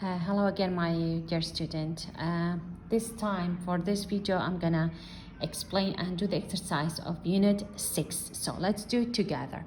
Hello again, my dear student. This time for this video, I'm gonna explain and do the exercise of Unit 6. So let's do it together.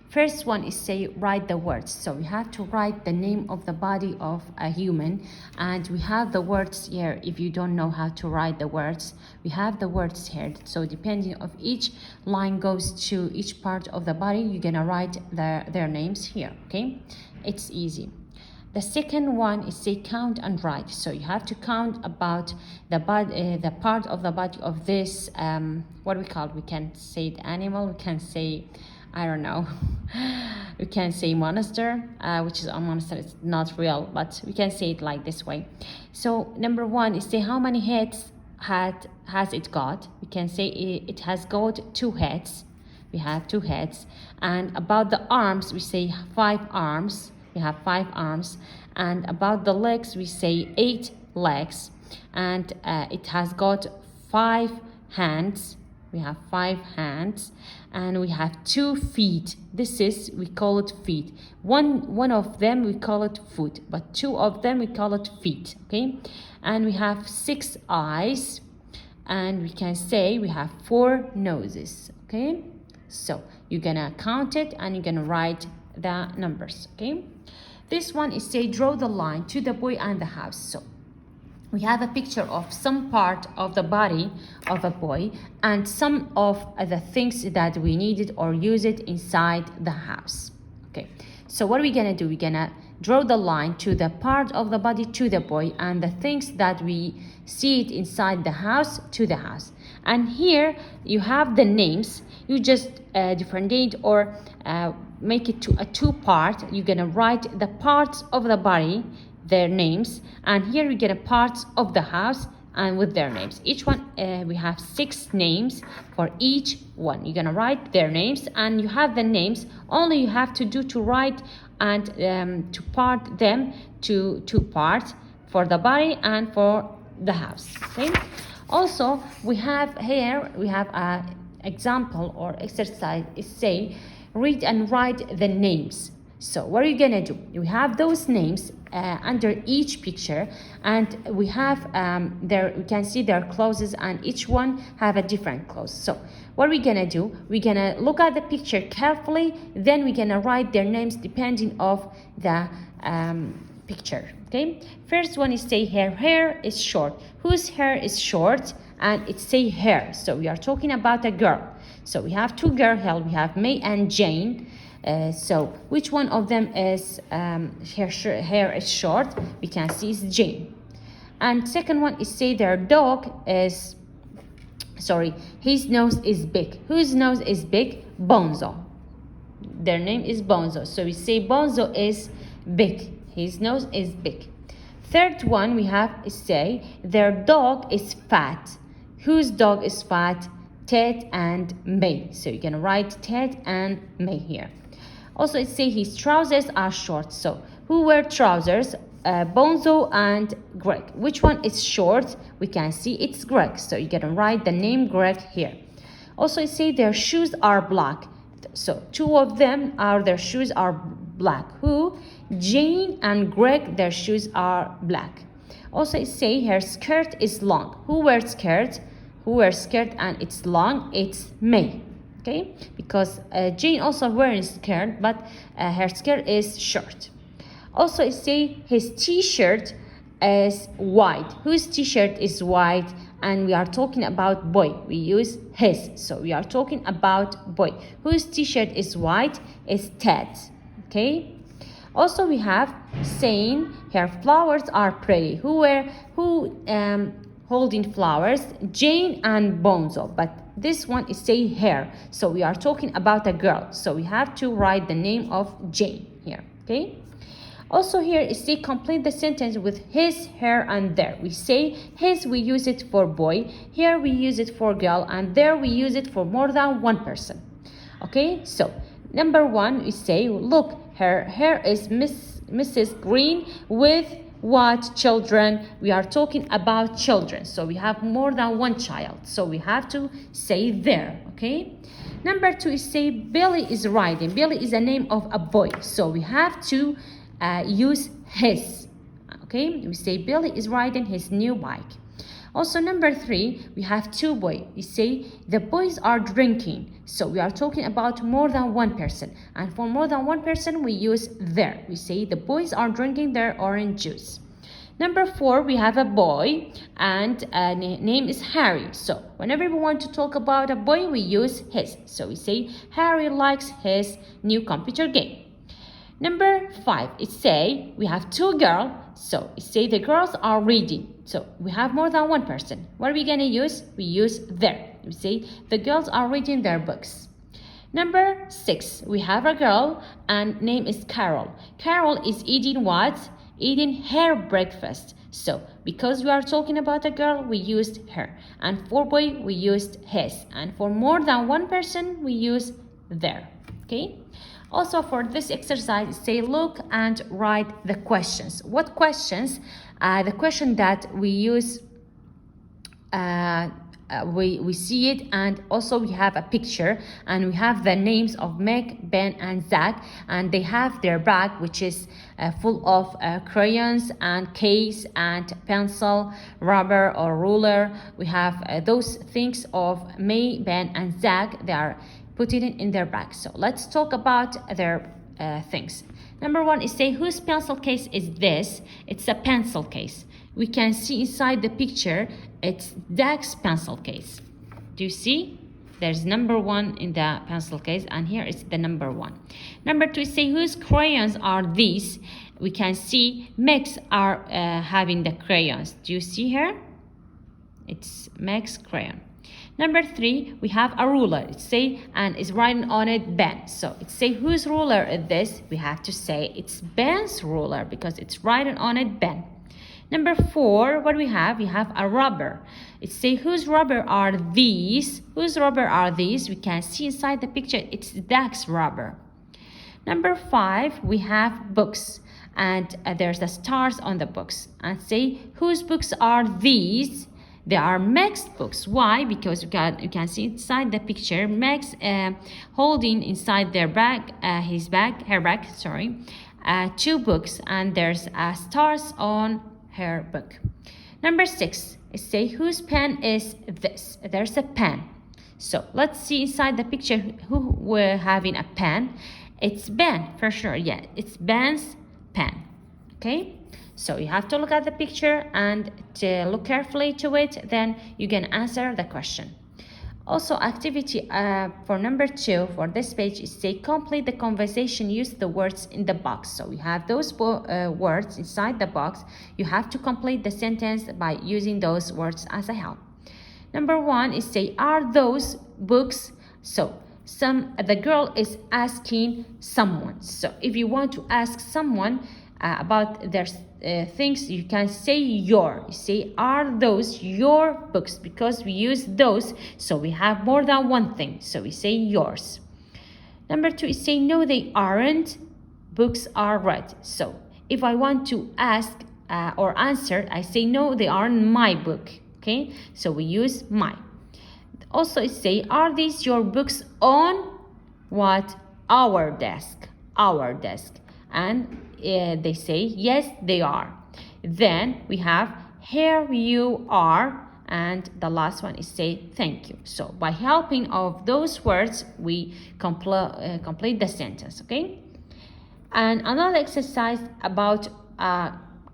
First one is say write the words. So we have to write the name of the body of a human, and we have the words here. If you don't know how to write the words, we have the words here. So depending of each line goes to each part of the body, you're gonna write their names here. Okay, it's easy. The second one is say count and write. So you have to count about the body, the part of the body of this, what we call, we can say the animal, we can say, I don't know, we can say monster, which is a monster, it's not real, but we can say it like this way. So number one is say how many heads has it got. We can say it has got 2 heads. We have 2 heads. And about the arms, we say 5 arms. We have 5 arms. And about the legs, we say 8 legs. And it has got 5 hands. We have 5 hands. And we have 2 feet. This is, we call it feet. One of them we call it foot, but 2 of them we call it feet. Okay. And we have 6 eyes. And we can say we have 4 noses. Okay. So you're gonna count it and you're gonna write the numbers. Okay. This one is say draw the line to the boy and the house. So we have a picture of some part of the body of a boy and some of the things that we needed or use it inside the house. Okay, so what are we gonna do? We're gonna draw the line to the part of the body to the boy and the things that we see it inside the house to the house. And here you have the names. You just differentiate or make it to a 2-part. You're gonna write the parts of the body, their names, and here we get a parts of the house and with their names. Each one we have 6 names for each one. You're gonna write their names and you have the names. Only you have to do to write and to part them to 2 parts for the body and for the house. Okay. Also we have here a example or exercise is say read and write the names. So what are you gonna do? We have those names under each picture, and we have we can see their clothes, and each one have a different clothes. So what are we gonna do? We're gonna look at the picture carefully, then we're gonna write their names depending of the picture. Okay, first one is say her hair is short. Whose hair is short? And it say hair. So we are talking about a girl. So we have 2 girls here. We have May and Jane. So which one of them is her hair is short? We can see it's Jane. And second one is say their dog is, his nose is big. Whose nose is big? Bonzo. Their name is Bonzo. So we say Bonzo is big. His nose is big. Third one we have is say their dog is fat. Whose dog is fat? Ted and May. So you're gonna write Ted and May here. Also it say his trousers are short. So who wear trousers? Bonzo and Greg. Which one is short? We can see it's Greg. So you're gonna write the name Greg here. Also it say their shoes are black. So 2 of them their shoes are black. Who? Jane and Greg, their shoes are black. Also it say her skirt is long. Who wears skirt? Who wears skirt and it's long? It's May. Okay, because Jane also wearing skirt, but her skirt is short. Also it say his t-shirt is white. Whose t-shirt is white? And we are talking about boy. We use his. So we are talking about boy. Whose t-shirt is white? Is Ted. Okay. Also we have saying her flowers are pretty. Who holding flowers? Jane and Bonzo. But this one is say hair. So we are talking about a girl. So we have to write the name of Jane here. Okay. Also here is say complete the sentence with his, her, and their. We say his, we use it for boy. Here we use it for girl, and there we use it for more than 1 person. Okay. So number 1 we say look, her hair is Mrs. Green with what children? We are talking about children. So we have more than 1 child. So we have to say there. Okay. Number 2 is say Billy is riding. Billy is a name of a boy. So we have to use his. Okay, we say Billy is riding his new bike. Also, number 3, we have 2 boys. We say the boys are drinking. So we are talking about more than one person. And for more than one person, we use their. We say the boys are drinking their orange juice. Number 4, we have a boy and name is Harry. So whenever we want to talk about a boy, we use his. So we say Harry likes his new computer game. Number 5, it say we have 2 girls. So it say the girls are reading. So we have more than one person. What are we gonna use? We use their. We say the girls are reading their books. Number 6, we have a girl and name is Carol. Carol is eating what? Eating her breakfast. So because we are talking about a girl, we used her. And for boy, we used his. And for more than one person, we use their. Okay? Also for this exercise, say look and write the questions. What questions? The question that we use, we see it, and also we have a picture, and we have the names of Meg, Ben, and Zach, and they have their bag, which is full of crayons and case and pencil, rubber or ruler. We have those things of May, Ben, and Zach. They are putting it in their bag. So let's talk about their things. Number 1 is say whose pencil case is this? It's a pencil case. We can see inside the picture, it's Zach's pencil case. Do you see? There's number 1 in the pencil case, and here is the number 1. Number 2 is say whose crayons are these? We can see Meg's are having the crayons. Do you see here? It's Meg's crayon. Number 3, we have a ruler. It say and is written on it Ben. So it say whose ruler is this? We have to say it's Ben's ruler because it's written on it Ben. Number 4, what we have? We have a rubber. It say whose rubber are these? Whose rubber are these? We can see inside the picture it's Zach's rubber. Number 5, we have books, and there's the stars on the books. And say whose books are these? They are Meg's books. Why? Because you can see inside the picture Meg's holding inside their bag, her bag, sorry, 2 books, and there's stars on her book. Number 6, it say whose pen is this? There's a pen. So let's see inside the picture who we're having a pen. It's Ben for sure. Yeah, it's Ben's pen. Okay. So you have to look at the picture and to look carefully to it, then you can answer the question. Also, activity for number 2 for this page is say complete the conversation, use the words in the box. So we have those words inside the box. You have to complete the sentence by using those words as a help. Number 1 is say are those books? So the girl is asking someone. So if you want to ask someone about their things, you can say your. You say are those your books? Because we use those, so we have more than one thing, so we say yours. Number 2 is say no they aren't, books are red. So if I want to ask or answer, I say no they aren't my book. Okay, so we use my. Also it say are these your books on what? Our desk. And they say yes they are. Then we have here you are, and the last one is say thank you. So by helping of those words we complete the sentence. Okay, and another exercise about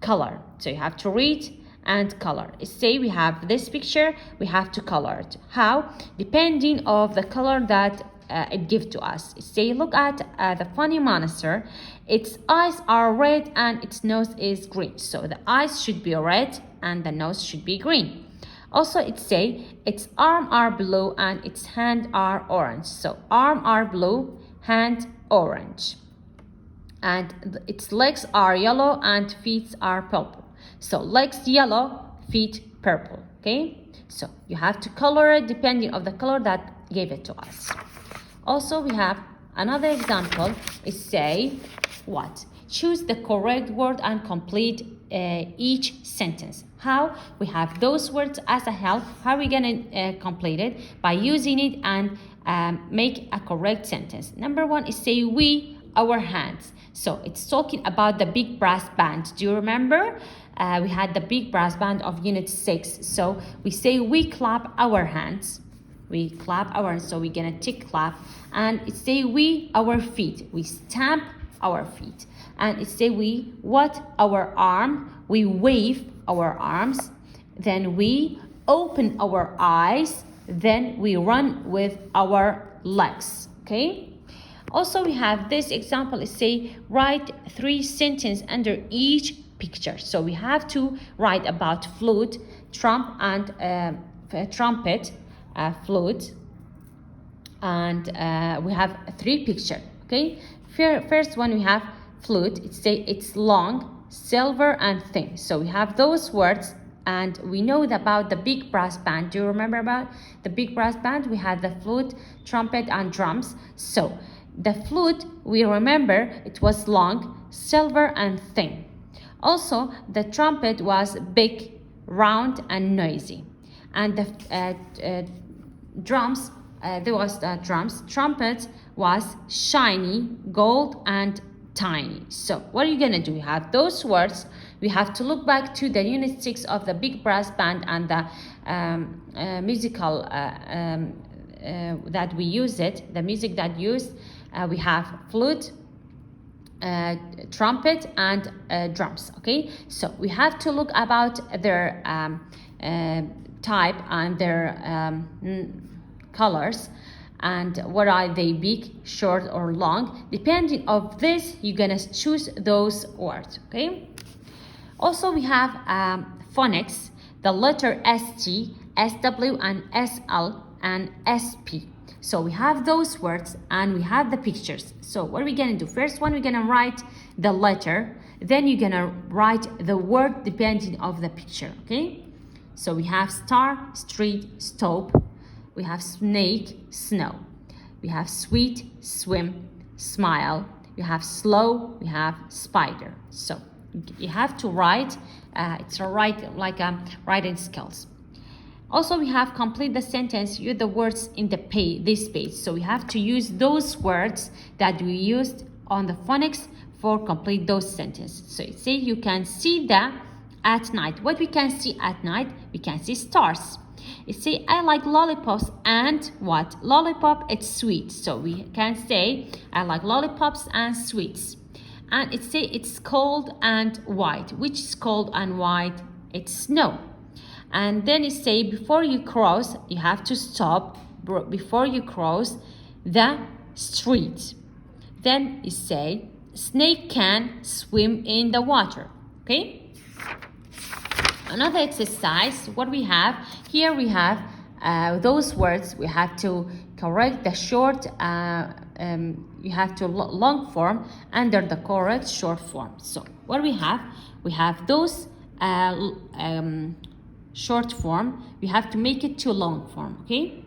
color. So you have to read and color. Say we have this picture, we have to color it. How? Depending of the color that it gives to us. Say look at the funny monster. Its eyes are red and its nose is green. So the eyes should be red and the nose should be green. Also it say its arms are blue and its hands are orange. So arms are blue, hand orange. And its legs are yellow and feet are purple. So legs yellow, feet purple. Okay, so you have to color it depending on the color that gave it to us. Also we have another example is say what? Choose the correct word and complete each sentence. How? We have those words as a help. How are we gonna complete it? By using it and make a correct sentence. Number 1 is say we our hands. So it's talking about the big brass band. Do you remember? We had the big brass band of Unit 6. So we say we clap our hands. We clap our hands. So we're gonna tick clap. And it say we our feet. We stamp our feet. And it say we what our arm. We wave our arms. Then we open our eyes. Then we run with our legs. Okay? Also, we have this example. It say write 3 sentences under each picture. So we have to write about flute, and trumpet, flute, and we have 3 pictures. Okay. First one we have flute. It say it's long, silver, and thin. So we have those words. And we know about the big brass band. Do you remember about the big brass band? We had the flute, trumpet, and drums. So the flute, we remember it was long, silver, and thin. Also, the trumpet was big, round, and noisy. And the drums, there was the drums. Trumpet was shiny, gold, and tiny. So what are you gonna do? You have those words. We have to look back to the Unit 6 of the big brass band and the musical that we use it. The music that used, we have flute, trumpet, and drums. Okay, so we have to look about their type and their colors. And what are they, big, short, or long? Depending of this, you're gonna choose those words. Okay. Also, we have phonics, the letter ST, SW, and SL, and SP. So we have those words and we have the pictures. So what are we gonna do? First one, we're gonna write the letter. Then you're gonna write the word depending of the picture. Okay. So we have star, street, stop. We have snake, snow. We have sweet, swim, smile. We have slow. We have spider. So you have to write. It's a writing skills. Also, we have complete the sentence. Use the words in the this page. So we have to use those words that we used on the phonics for complete those sentences. So it say you can see the at night. What we can see at night? We can see stars. It say I like lollipops and what? Lollipop, it's sweet. So we can say I like lollipops and sweets. And it say it's cold and white. Which is cold and white? It's snow. And then it say before you cross, you have to stop before you cross the street. Then it say snake can swim in the water. Okay. Another exercise, what we have here, we have those words. We have to correct the short, you have to long form under the correct short form. So what we have those short form. We have to make it to long form. Okay.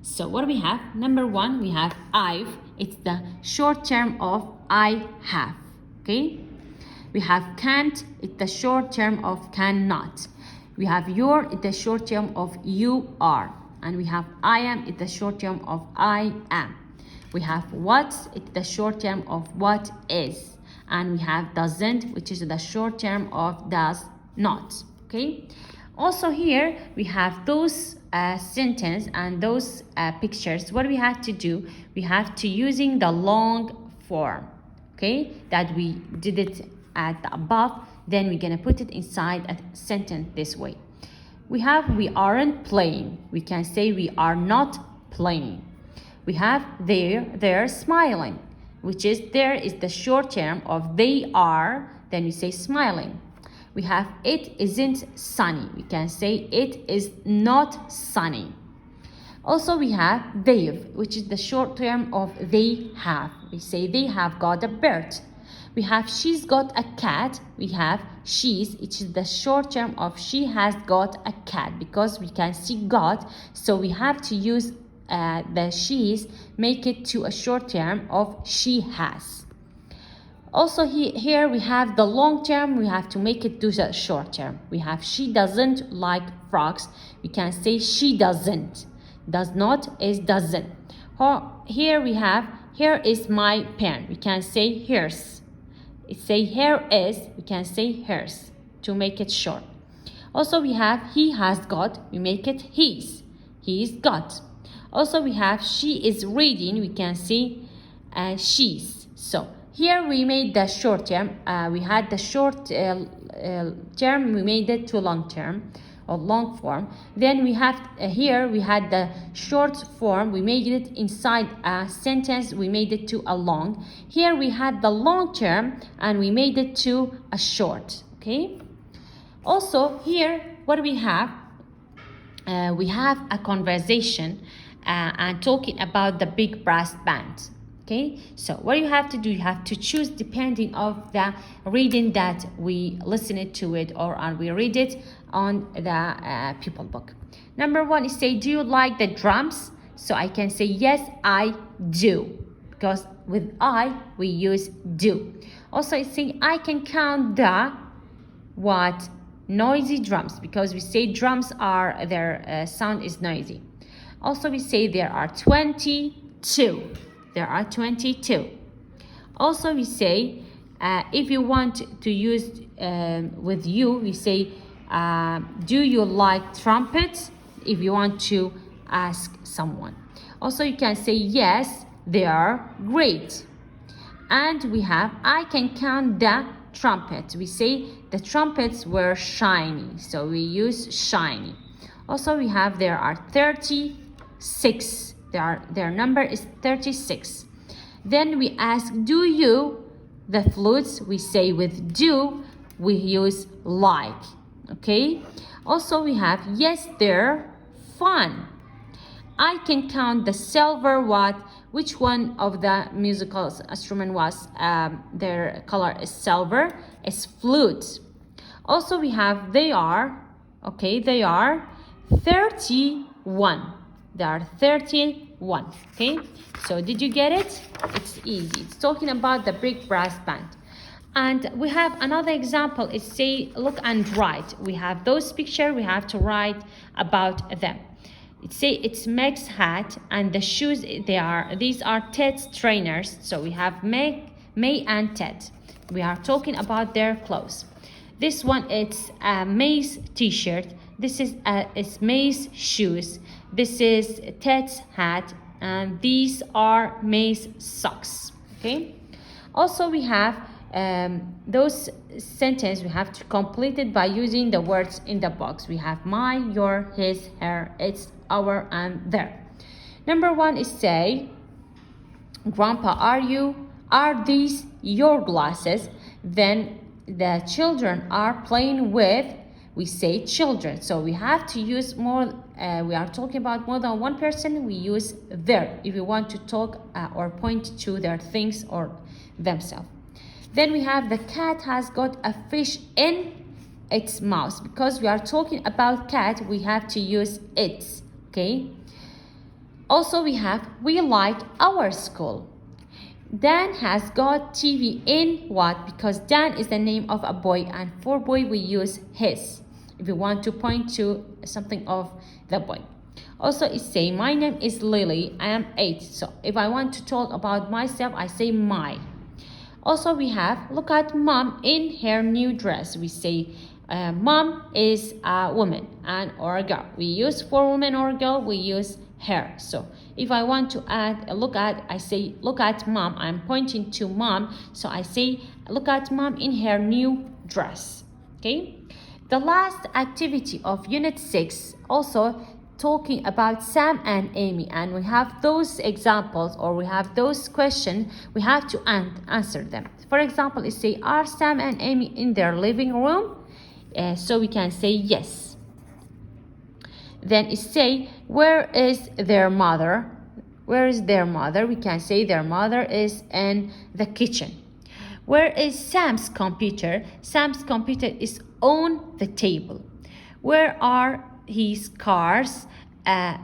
So what do we have? Number 1, we have I've. It's the short term of I have. Okay. We have can't, it's the short term of cannot. We have your, it's the short term of you are. And we have I am, it's the short term of I am. We have what, it's the short term of what is. And we have doesn't, which is the short term of does not. Okay. Also here, we have those sentence and those pictures. What we have to do, we have to using the long form. Okay, that we did it at the above, then we're gonna put it inside a sentence this way. We have we aren't playing. We can say we are not playing. We have they're smiling, which is there is the short term of they are, then we say smiling. We have it isn't sunny. We can say it is not sunny. Also, we have they've, which is the short term of they have. We say they have got a bird. We have she's got a cat. We have she's, which is the short term of she has got a cat, because we can see got, so we have to use the she's, make it to a short term of she has. Also here we have the long term, we have to make it to the short term. We have she doesn't like frogs. We can say she doesn't. Does not is doesn't. Or here we have here is my pen. We can say hers. It say here is, we can say hers to make it short. Also we have he has got, we make it his. He's got. Also we have she is reading, we can say she's. So here we made the short term. We had the short term, we made it to long term or long form. Then we have here we had the short form, we made it inside a sentence, we made it to a long. Here we had the long term and we made it to a short. Okay. Also here what we have a conversation and talking about the big brass band. Okay, so what you have to do, you have to choose depending of the reading that we listen it to it or we read it on the people book. Number one is say, do you like the drums? So I can say yes, I do, because with I we use do. Also it's saying I can count the what? Noisy drums, because we say drums are their sound is noisy. Also we say there are 22. There are 22. Also we say if you want to use with you, we say do you like trumpets if you want to ask someone. Also you can say yes, they are great. And we have I can count the trumpets. We say the trumpets were shiny, so we use shiny. Also we have there are 36. Their number is 36. Then we ask do you, the flutes, we say with do we use like. Okay. Also we have yes, they're fun. I can count the silver what, which one of the musical instrument was their color is silver, is flute. Also we have they are 31. They are 31. Okay, so did you get it? It's easy. It's talking about the big brass band. And we have another example. It's say look and write. We have those pictures, we have to write about them. It say it's Meg's hat and the shoes these are Ted's trainers. So we have May and Ted. We are talking about their clothes. This one it's May's t-shirt. This is it's May's shoes. This is Ted's hat, and these are May's socks. Okay. Also we have those sentences we have to complete it by using the words in the box. We have my, your, his, her, its, our, and their. Number one is say, Grandpa, are these your glasses? Then the children are playing with, we say children. So we have to use more, we are talking about more than one person, we use their if we want to talk or point to their things or themselves. Then we have the cat has got a fish in its mouth. Because we are talking about cat, we have to use its. Okay. Also we have we like our school. Dan has got TV in what? Because Dan is the name of a boy, and for boy we use his if we want to point to something of the boy. Also it say my name is Lily, I am 8. So if I want to talk about myself, I say my. Also we have look at mom in her new dress. We say mom is a woman and or a girl. We use for woman or girl, we use her. So if I want to add look at, I say look at mom. I'm pointing to mom, so I say look at mom in her new dress. Okay. The last activity of unit 6 also talking about Sam and Amy, and we have those examples or we have those questions, we have to answer them. For example, it say are Sam and Amy in their living room? So we can say yes. Then it say where is their mother? Where is their mother? We can say their mother is in the kitchen. Where is Sam's computer? Sam's computer is on the table. Where are his cars?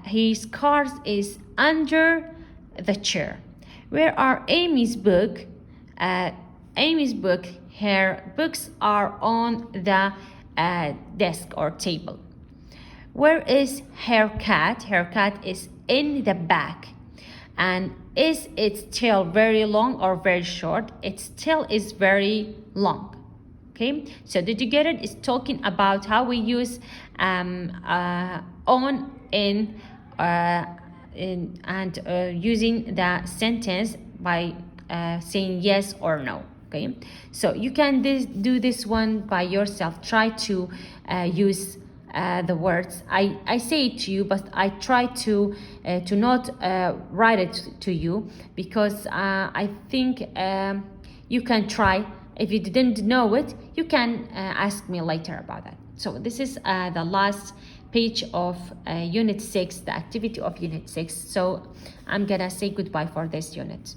His cars is under the chair. Where are Amy's book? Amy's book, her books are on the desk or table. Where is her cat? Her cat is in the back. And is it still very long or very short? It still is very long. Okay, so did you get it? It's talking about how we use on and using the sentence by saying yes or no. Okay, so you can do this one by yourself. Try to use the words. I say it to you, but I try to not write it to you, because I think you can try. If you didn't know it, you can ask me later about that. So this is the last page of Unit 6, the activity of Unit 6. So I'm gonna say goodbye for this unit.